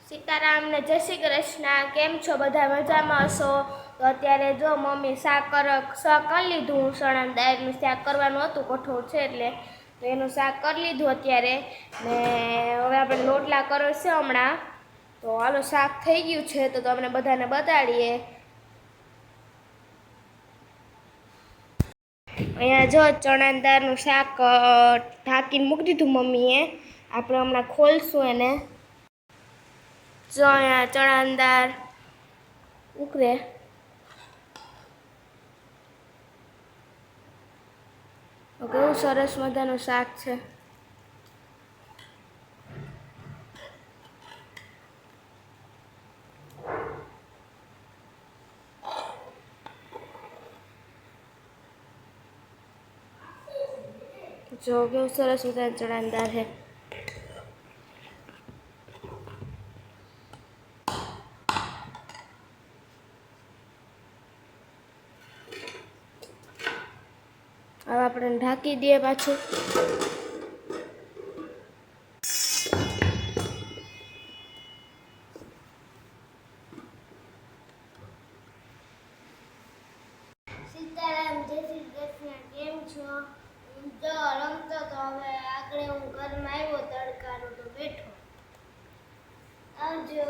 સીતારામ ને જય શ્રી કૃષ્ણ. કેમ છો બધા? મજામાં હશો? તો અત્યારે જો મમ્મી શાક કરી લીધું. ચણા દાળનું શાક કરવાનું હતું, કઠોળ છે એટલે તો એનું શાક કરી લીધું અત્યારે. ને હવે આપણે લોટલા કરો છે હમણાં. તો હાલો શાક થઈ ગયું છે તો તમને બધાને બતાડીએ. અહીંયા જો ચણા દાળનું શાક ઢાંકીને મૂકી દીધું મમ્મીએ. આપણે હમણાં ખોલશું એને. જો અહીંયા ચણાની દાળ ઉકળે. કેવું સરસ મજાનું શાક છે. જો કેવું સરસ મજાનું ચણાની દાળ છે. હવે આપણે ઢાંકી દઈએ પાછું. સીતારામ, જય શ્રી કૃષ્ણ. કેમ છો? જો રમતો તો હવે આગળ હું ઘરમાં આવ્યો તડકાનો તો બેઠો. આવજો.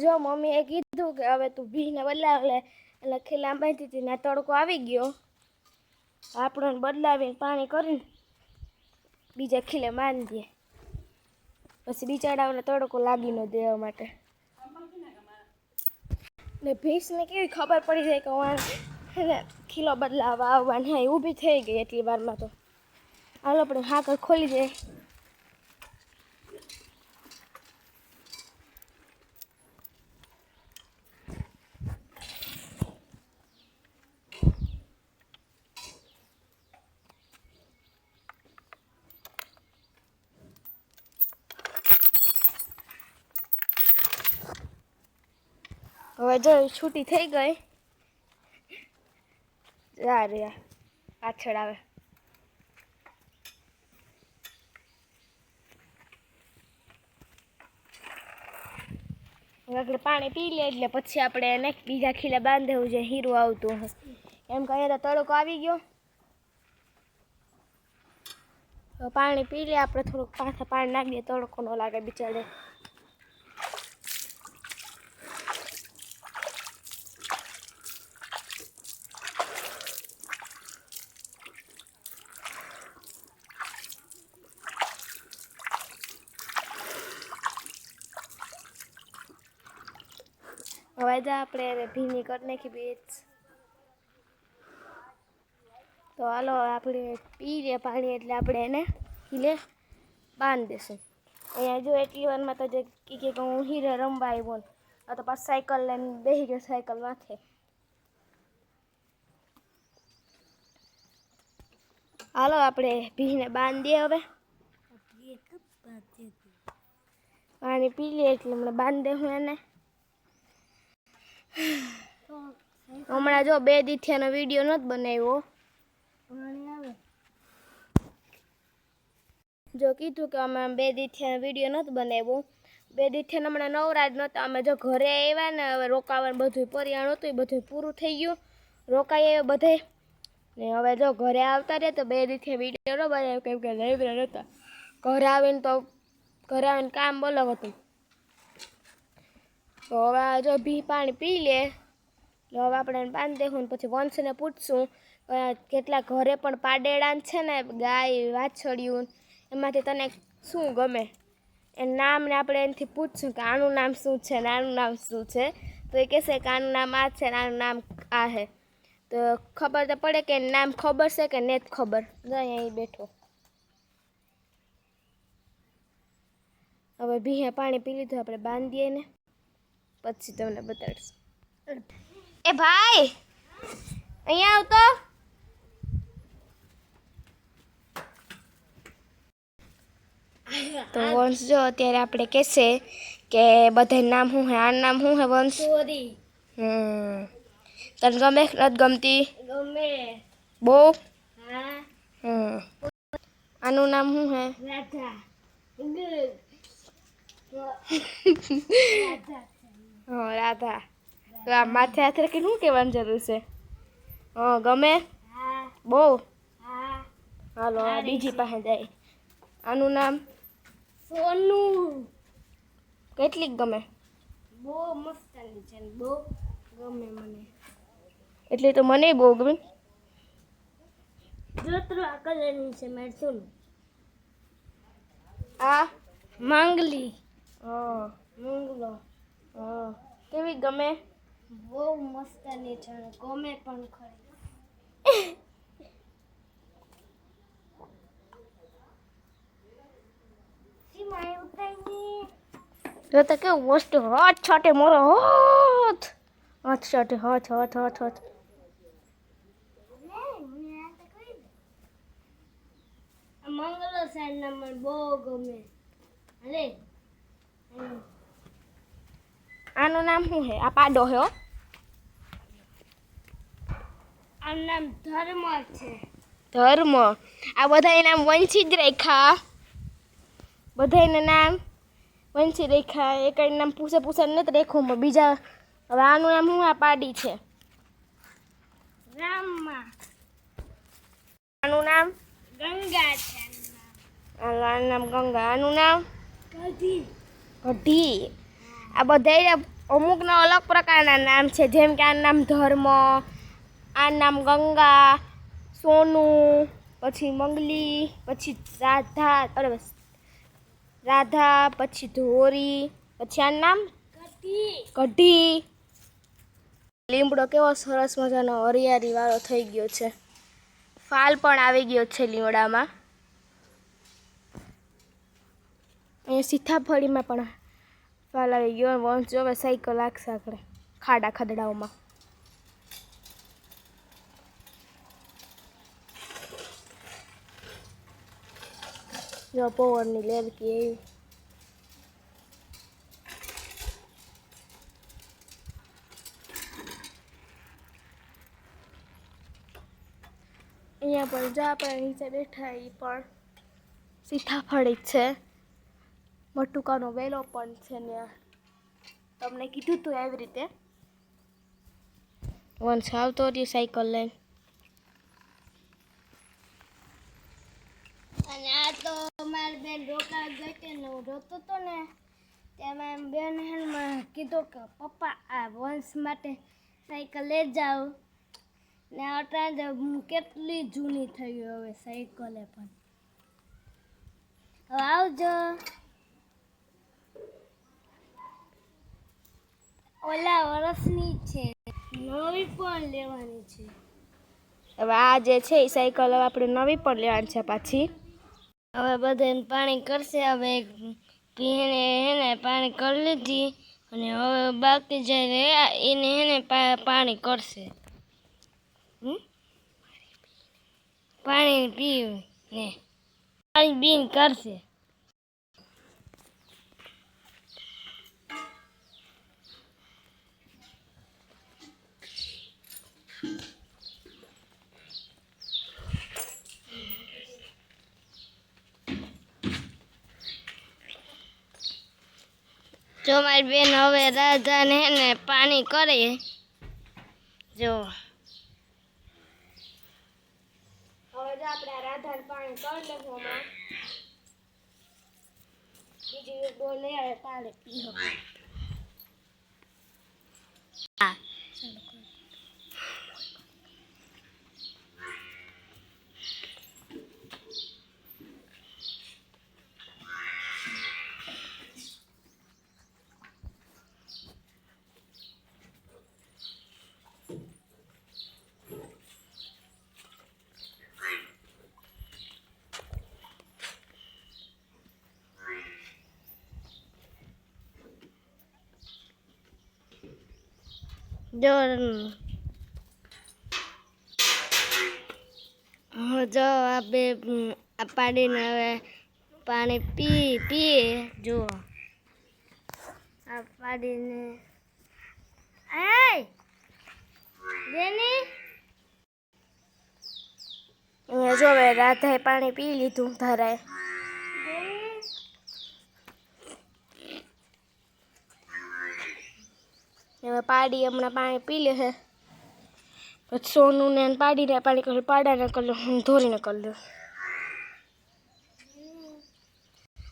જો મમ્મીએ કીધું કે હવે તું ભીને બદલાવ લે એટલે ખીલા બાંધી હતી ને તડકો આવી ગયો. આપણને બદલાવીને પાણી કરીને બીજા ખીલે બાંધીએ. પછી બિચારાઓને તડકો લાગી ન દેવા માટે. ને ભીંસને કેવી ખબર પડી જાય કે ખીલો બદલાવા આવવાની. હા, ઊભી થઈ ગઈ એટલી વારમાં તો. હાલો આપણે હાકર ખોલી જાય. હવે જો છૂટી થઈ ગઈ. જા રહ્યા પાછળ આવે. આપણે પાણી પી લે એટલે પછી આપણે એને બીજા ખીલે બાંધવું છે. હીરું આવતું એમ કહીએ તો તડકો આવી ગયો. પાણી પી લે આપણે. થોડુંક પાછા પાણી નાખીએ તડકો ન લાગે બિચારે. હવે જા આપણે ભીની કરી નાખી બેચ. તો હાલો આપણે પી લે પાણી એટલે આપણે એને ખીલે બાંધી દઈશું. અહીંયા જો એટલી વારમાં તો જે કે હું હીરે રમવા આવ્યો ને આ તો પાછું સાયકલ લઈને બેસી ગયો સાયકલ માથે. હાલો આપણે ભીને બાંધીએ હવે. પાણી પી લે એટલે હમણાં બાંધી દઉં એને. હમણાં જો 2 દીથિયાનો વિડીયો નથી બનાવ્યો. જો કીધું કે અમે 2 દીથિયાનો વિડીયો નથી બનાવ્યો. 2 દીથિયાનો હમણાં નવરાજ નહોતા. અમે જો ઘરે આવ્યા ને હવે રોકાવાનું બધું પરિયાણ હતું એ બધું પૂરું થઈ ગયું. રોકાઈ આવ્યા બધે ને હવે જો ઘરે આવતા રહ્યા તો 2 દીથિયા વિડીયો ન બનાવ્યો કેમ કે લાઈબ્રેરી નહોતા. ઘરે આવીને કામ બોલો હતું. તો હવે જો પાણી પી લે એટલે હવે આપણે બાંધી દેવું. પછી વંશને પૂછશું કેટલા ઘરે પણ પાડેડા છે ને ગાય વાછળ્યું એમાંથી તને શું ગમે એ નામને આપણે એનાથી પૂછશું કે આનું નામ શું છે ને આનું નામ શું છે. તો એ કહેશે કે આનું નામ આ છે ને આનું નામ આ છે. તો ખબર તો પડે કે નામ ખબર છે કે નથી ખબર. અહીં બેઠો. હવે ભીહે પાણી પી લીધું આપણે બાંધીએ ને પછી તમને બતાડીશું. એ ભાઈ અહીંયા આવતો. તો વંશ જો અત્યારે આપણે કહેશે કે બધા નામ શું હે. આનું નામ શું હે વંશ? તને ગમે નથી ગમતી? ગમે બહુ. આનું નામ શું હે? રાધા. હા રાધા. તો આ માથે હાથ રાખીને શું કહેવાની જરૂર છે? હા ગમે બહુ. હાલો બીજી પાસે જાય. આનું નામ સોનું. કેટલીક ગમે? બહુ મસ્ત છે, બહુ ગમે મને. એટલે તો મને બહુ ગમે. જોતરો આ કલરની છે મારી સોનું. આ મંગલી. હા મંગલો. હા કેવી ગમે? બહુ મસ્ત ની છે, ગમે પણ ખરી. તો કેવું મસ્ત હાથ છાટે મારો હાથ. હાથ છાટે હાથ હાથ હાથ હાથ. મંગલો સાઈડ ના મને બહુ ગમે. અરે આનું નામ શું હે? આ પાડો હે હો. આનું નામ ધર્મ છે. ધર્મ. આ બધા નામ વંશી જ રાખ્યા. બધાના નામ વંશી રાખ્યા. એક નામ પૂછે નથી રાખ્યું બીજા. હવે આનું નામ શું? આ પાડી છે રામમાં. આનું નામ ગંગા છે. આનું નામ ગંગા. આનું નામ કઢી. કઢી. આ બધા અમુકના અલગ પ્રકારના નામ છે, જેમ કે આનું નામ ધર્મ, આનું નામ ગંગા, સોનું, પછી મંગલી, પછી રાધા, પછી ધોરી, પછી આનું નામ કઢી. લીમડો કેવો સરસ મજાનો હરિયાળી વાળો થઈ ગયો છે. ફાલ પણ આવી ગયો છે લીમડામાં. અહીંયા સીતાફળીમાં પણ ફાલ આવી ગયો. વંશ જોવે સાયકલ લાગશે આપણે ખાડા ખદડાઓમાં. જો પવનની લેરકી એવી. અહીંયા પણ જા આપણે નીચે બેઠા એ પણ સીતાફળી જ છે. મટુકાનો વેલો પણ છે ત્યાં. તમને કીધું તું એવી રીતે. વંશ આવતો હતી સાયકલ લઈને. અને આ તો મારી બેન રોકા ગઈ હતી ને હું રોતો હતો ને તેમાં એમ બેન કીધું કે પપ્પા આ વંશ માટે સાયકલ લઈ જાઓ. ને અટાણે કેટલી જૂની થઈ ગઈ હવે સાયકલે પણ. હવે આવજો. ઓલા વર્ષની છે, નવી પણ લેવાની છે. હવે આ જે છે એ સાયકલ હવે આપણે નવી પણ લેવાની છે પાછી. હવે બધાને પાણી કરશે. હવે પીને હેને પાણી કરી લીધી અને હવે બાકી જાય એને હેને પાણી કરશે. પાણી પીને પાણી પીને કરશે. જો મારી બેન હવે રાધાને હેને પાણી કરે. જો હવે જો આપણે રાધાને પાણી કરી લેવું. હમણાં બીજી ડોલ લઈ આવે પાણી પીવો. હા જો આ બે પાડીને હવે પાણી પીએ. જુઓ આ પાડીને અહીંયા જો હવે રાધાએ પાણી પી લીધું ધરાય. હવે પાડી હમણાં પાણી પી લે છે, પછી સોનુને પાડીને પાણી કરી પાડાને કરી લો, હું ધોરીને કરી લો.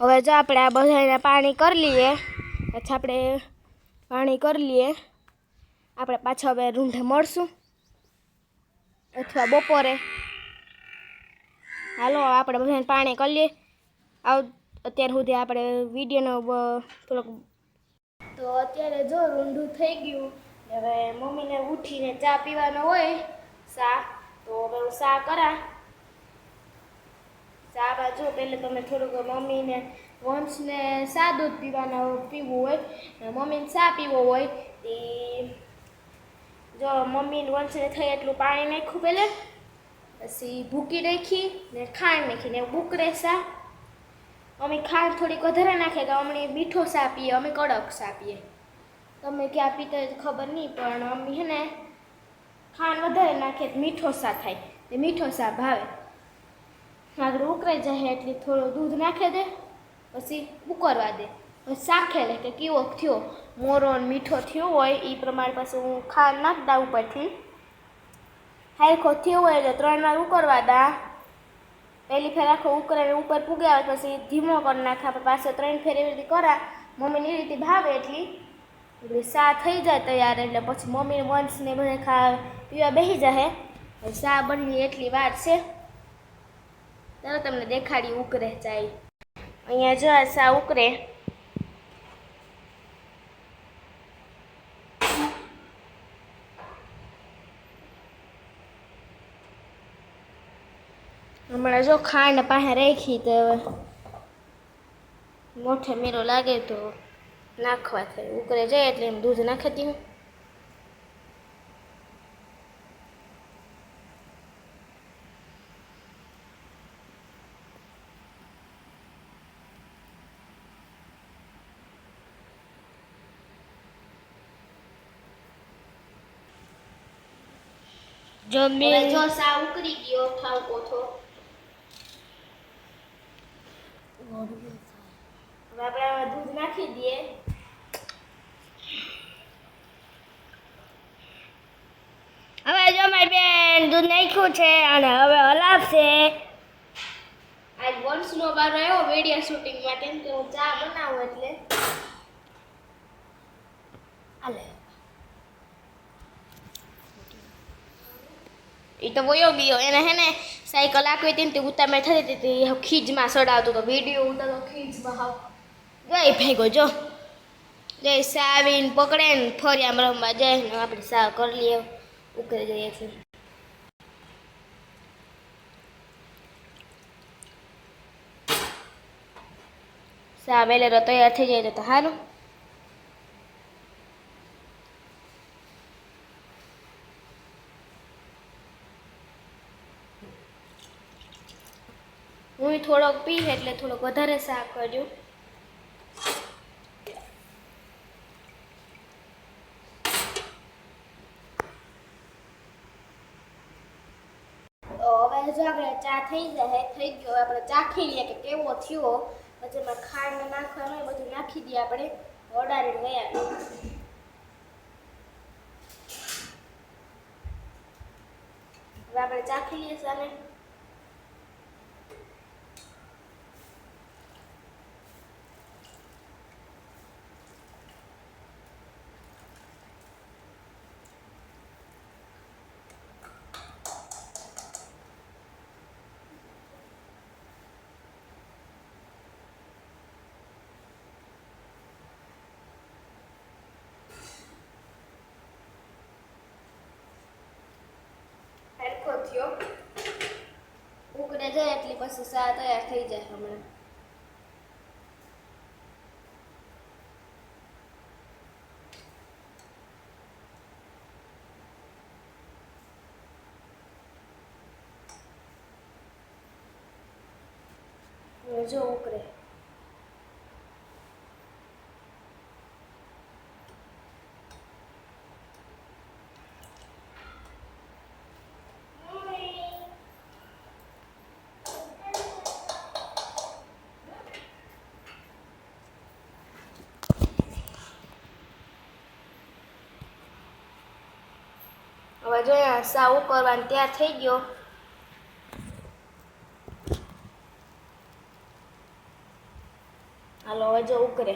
હવે જો આપણે આ બધાને પાણી કરી લઈએ, પછી આપણે પાણી કરી લઈએ, આપણે પાછા હવે રૂંઢે મળશું અથવા બપોરે. હાલો આપણે બધાને પાણી કરી લઈએ. અત્યાર સુધી આપણે વિડીયોનો થોડોક, તો અત્યારે જો રૂંઢું થઈ ગયું. હવે મમ્મીને ઉઠીને ચા પીવાનો હોય ચા, તો હવે હું ચા કરા. ચામાં જો પહેલે તમે થોડુંક મમ્મીને વંશને ચા દૂધ પીવું હોય, મમ્મીને ચા પીવો હોય તે જો મમ્મીને વંશને થઈ એટલું પાણી નાખ્યું પહેલે, પછી ભૂકી નાખી ને ખાંડ નાખીને બુકરે ચા. અમે ખાંડ થોડીક વધારે નાખે તો અમને મીઠો ચા પીએ, અમે કડક ચા પીએ. તમે ક્યાં પીતા હોય તો ખબર નહીં, પણ અમે છે ને ખાંડ વધારે નાખે તો મીઠો ચા થાય, તે મીઠો ચા ભાવે. આગળ ઉકળાઈ જાય એટલે થોડું દૂધ નાખી દે, પછી ઉકળવા દે, પછી ચાખે લે કે કેવો થયો, મોરો ને મીઠો થયો હોય એ પ્રમાણે પછી હું ખાંડ નાખી દઉં ઉપરથી. હાયખો થયો હોય એટલે 3 વાર ઉકળવા દા. પહેલી ફેર આખો ઉકળીને ઉપર પૂગે આવે પછી ધીમો કરી નાખે, આપણે પાછો 3 ફેર એવી રીતે કરા. મમ્મીને એ રીતે ભાવે એટલી ચા થઈ જાય તૈયાર, એટલે પછી મમ્મીને વંશને બધા પીવા બેસી જાય. ચા બની એટલી વાર છે, ચાલો તમને દેખાડી ઉકળે ચાય. અહીંયા જો આ ચા ઉકળે. હમણાં જો ખાંડ પાસે રાખી તો મોઠે મેરો લાગે તો નાખવા થાય, ઉકળે જાય એટલે એમ દૂધ નાખતી હું. જો સા ઉકળી ગયો ઠાવકો થો. હવે આપણે દૂધ નાખી દઈએ. હવે જો મારી બેન દૂધ નાખ્યું છે અને હવે હલાવશે. આજ વંશનો બારો આવ્યો વિડીયો શૂટિંગ માટે, કેમ કે હું ચા બનાવું એટલે હાલે. એ તો વયો ગયો, એને હે ને સાયકલ આપી હતી ને તે ઉતામે થતી હતી, ખીજમાં સડાવતો તો વિડીયો ઉતારતો ખીજમાં. હાવ ગઈ ભેગો જો જઈ સા આવીને પકડે ને ફરી આમ રમવા જાય ને આપણે સા કરી લઈએ, ઉકળી જઈએ છીએ. સા વેલેરો તૈયાર થઈ જાય તો સારું. હું થોડોક પી એટલે થોડોક વધારે શાક કર્યું. હવે જો આપણે ચા થઈ જાય, થઈ ગયો, આપણે ચાખી લઈએ કે કેવો થયો. પછી એમાં ખાંડ નાખવાનું હોય બધું નાખી દઈએ, આપણે ઓડાડીને ગયા. હવે આપણે ચાખી લઈએ સામે. ઉકળે જાય એટલે પછી ચા તૈયાર થઈ જાય. હમણાં જો ઉકળે. હવે જો સા ઉકળવાનું તૈયાર થઈ ગયો. હાલો હવે જો ઉકળે.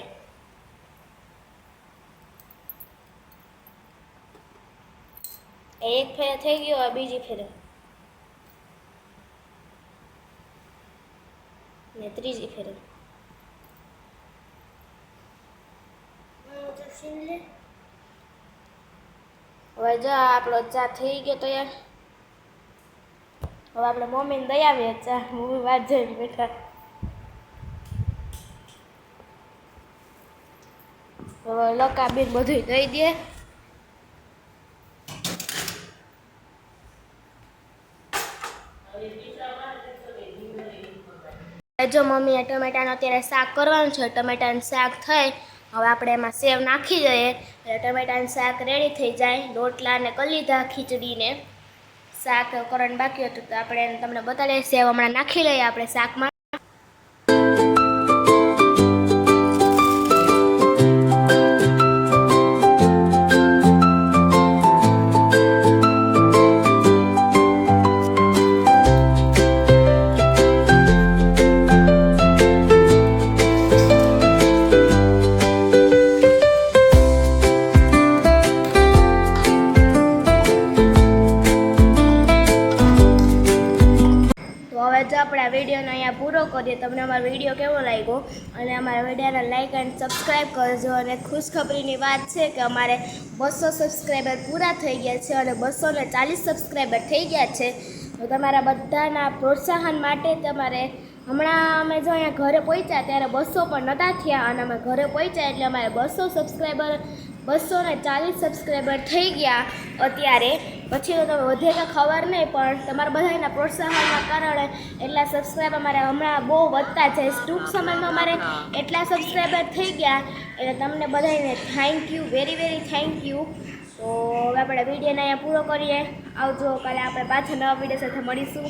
એક ફેરે થઈ ગયો, હવે બીજી ફેરે ને ત્રીજી ફેરે. હવે જો આપણો ચા થઈ ગયો તૈયાર. હવે આપણે મમ્મીને દઈ આવીએ ચા. મમ્મી વાત જોઈને બેઠા. હવે લકાબીન બધું દઈ દે. જો મમ્મીએ ટમેટાનું અત્યારે શાક કરવાનું છે. ટમેટાનું શાક થાય હવે આપણે એમાં સેવ નાખી દઈએ એટલે ટમેટાનું શાક રેડી થઈ જાય. રોટલાને કરી લીધા, ખીચડીને શાક કરવાનું બાકી હતું તો આપણે તમને બતાવીએ. સેવ હમણાં નાખી લઈએ આપણે શાકમાં. જો આપણે આ વિડીયોનો અહીંયા પૂરો કરીએ. તમને અમારો વિડીયો કેવો લાગ્યો અને અમારા વિડીયોને લાઈક એન્ડ સબસ્ક્રાઈબ કરજો. અને ખુશખબરીની વાત છે કે અમારે 200 સબસ્ક્રાઈબર પૂરા થઈ ગયા છે અને 240 સબસ્ક્રાઈબર થઈ ગયા છે. તો તમારા બધાના પ્રોત્સાહન માટે તમારે હમણાં અમે જો અહીંયા ઘરે પહોંચ્યા ત્યારે 200 પણ નહોતા થયા અને અમે ઘરે પહોંચ્યા એટલે અમારે 240 સબસ્ક્રાઈબર થઈ ગયા અત્યારે. પછી તો તમે વધે કે ખબર નહીં પણ તમારા બધાના પ્રોત્સાહનના કારણે એટલા સબસ્ક્રાઈબ અમારે હમણાં બહુ વધતા છે. ટૂંક સમયમાં અમારે એટલા સબસ્ક્રાઈબર થઈ ગયા એટલે તમને બધાને thank you, very very thank you. તો હવે આપણે વિડીયોને અહીંયા પૂરો કરીએ. આવજો, કાલે આપણે પાછા નવા વિડીયો સાથે મળીશું.